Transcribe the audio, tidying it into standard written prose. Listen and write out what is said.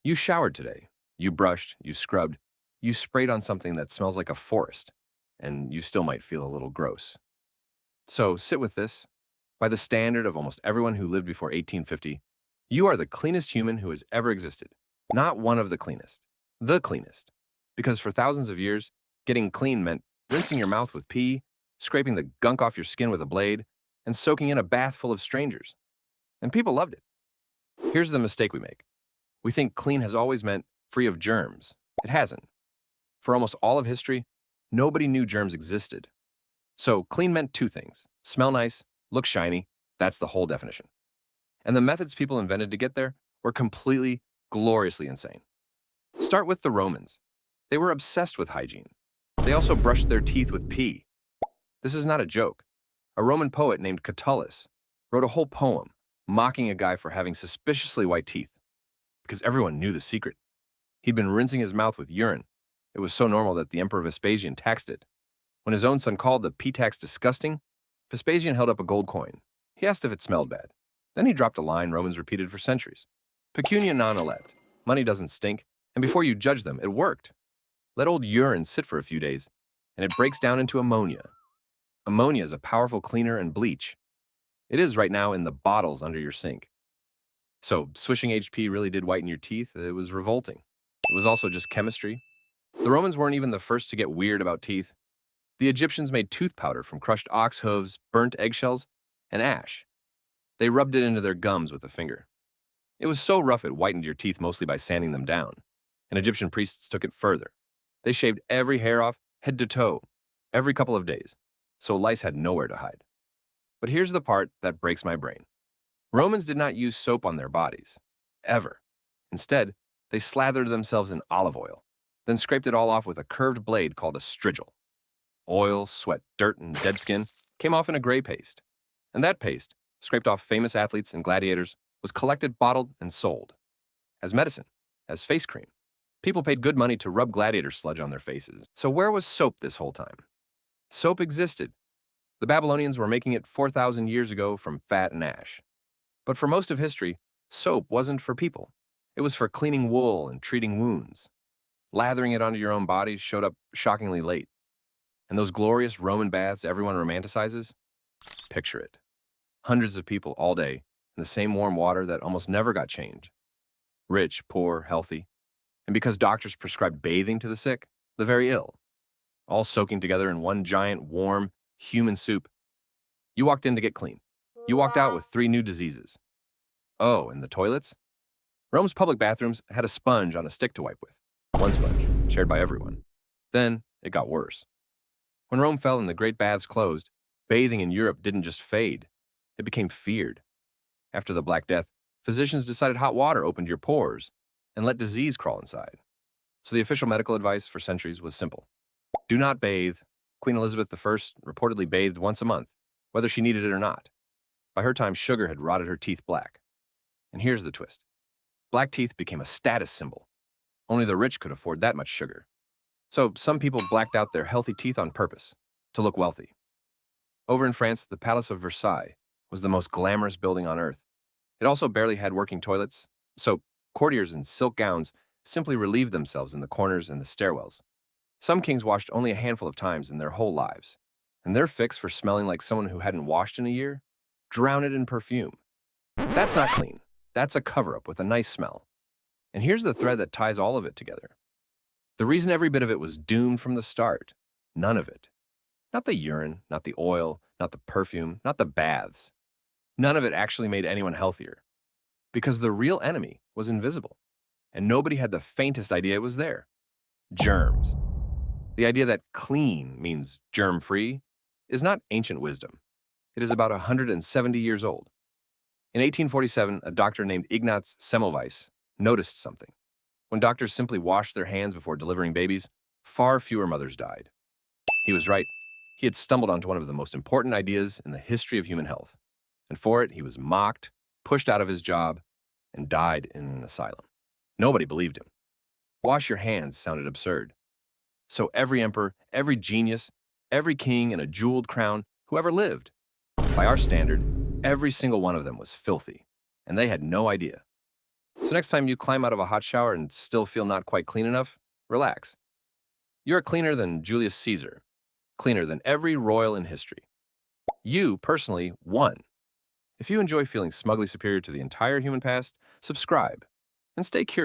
You showered today. You brushed, you scrubbed, you sprayed on something that smells like a forest, and you still might feel a little gross. So sit with this. By the standard of almost everyone who lived before 1850, you are the cleanest human who has ever existed. Not one of the cleanest. Because for thousands of years, getting clean meant rinsing your mouth with pee, scraping the gunk off your skin with a blade, and soaking in a bath full of strangers. And people loved it. Here's the mistake we make. We think clean has always meant free of germs. It hasn't. For almost all of history, nobody knew germs existed. So clean meant two things: smell nice, look shiny. That's the whole definition. And the methods people invented to get there were completely, gloriously insane. Start with the Romans. They were obsessed with hygiene. They also brushed their teeth with pee. This is not a joke. A Roman poet named Catullus wrote a whole poem mocking a guy for having suspiciously white teeth, because everyone knew the secret. He'd been rinsing his mouth with urine. It was so normal that the Emperor Vespasian taxed it. When his own son called the pee tax disgusting, Vespasian held up a gold coin. He asked if it smelled bad. Then he dropped a line Romans repeated for centuries. Pecunia non olet. Money doesn't stink, and before you judge them, it worked. Let old urine sit for a few days, and it breaks down into ammonia. Ammonia is a powerful cleaner and bleach. It is right now in the bottles under your sink. So swishing HP really did whiten your teeth. It was revolting. It was also just chemistry. The Romans weren't even the first to get weird about teeth. The Egyptians made tooth powder from crushed ox hooves, burnt eggshells, and ash. They rubbed it into their gums with a finger. It was so rough it whitened your teeth mostly by sanding them down. And Egyptian priests took it further. They shaved every hair off, head to toe, every couple of days, so lice had nowhere to hide. But here's the part that breaks my brain. Romans did not use soap on their bodies, ever. Instead, they slathered themselves in olive oil, then scraped it all off with a curved blade called a strigil. Oil, sweat, dirt, and dead skin came off in a gray paste. And that paste, scraped off famous athletes and gladiators, was collected, bottled, and sold. As medicine, as face cream. People paid good money to rub gladiator sludge on their faces. So where was soap this whole time? Soap existed. The Babylonians were making it 4,000 years ago from fat and ash. But for most of history, soap wasn't for people. It was for cleaning wool and treating wounds. Lathering it onto your own body showed up shockingly late. And those glorious Roman baths everyone romanticizes? Picture it. Hundreds of people all day in the same warm water that almost never got changed. Rich, poor, healthy. And because doctors prescribed bathing to the sick, the very ill. All soaking together in one giant, warm, human soup. You walked in to get clean. You walked out with 3 new diseases. Oh, and the toilets? Rome's public bathrooms had a sponge on a stick to wipe with. One sponge, shared by everyone. Then it got worse. When Rome fell and the great baths closed, bathing in Europe didn't just fade. It became feared. After the Black Death, physicians decided hot water opened your pores and let disease crawl inside. So the official medical advice for centuries was simple. Do not bathe. Queen Elizabeth I reportedly bathed once a month, whether she needed it or not. By her time, sugar had rotted her teeth black. And here's the twist. Black teeth became a status symbol. Only the rich could afford that much sugar. So some people blacked out their healthy teeth on purpose, to look wealthy. Over in France, the Palace of Versailles was the most glamorous building on earth. It also barely had working toilets, so courtiers in silk gowns simply relieved themselves in the corners and the stairwells. Some kings washed only a handful of times in their whole lives, and their fix for smelling like someone who hadn't washed in a year? Drown it in perfume. That's not clean. That's a cover-up with a nice smell. And here's the thread that ties all of it together. The reason every bit of it was doomed from the start, none of it. Not the urine, not the oil, not the perfume, not the baths. None of it actually made anyone healthier. Because the real enemy was invisible, and nobody had the faintest idea it was there. Germs. The idea that clean means germ-free is not ancient wisdom. It is about 170 years old. In 1847, a doctor named Ignaz Semmelweis noticed something. When doctors simply washed their hands before delivering babies, far fewer mothers died. He was right. He had stumbled onto one of the most important ideas in the history of human health. And for it, he was mocked, pushed out of his job, and died in an asylum. Nobody believed him. Wash your hands sounded absurd. So every emperor, every genius, every king in a jeweled crown, whoever lived, by our standard, every single one of them was filthy, and they had no idea. So next time you climb out of a hot shower and still feel not quite clean enough, relax. You're cleaner than Julius Caesar, cleaner than every royal in history. You, personally, won. If you enjoy feeling smugly superior to the entire human past, subscribe and stay curious.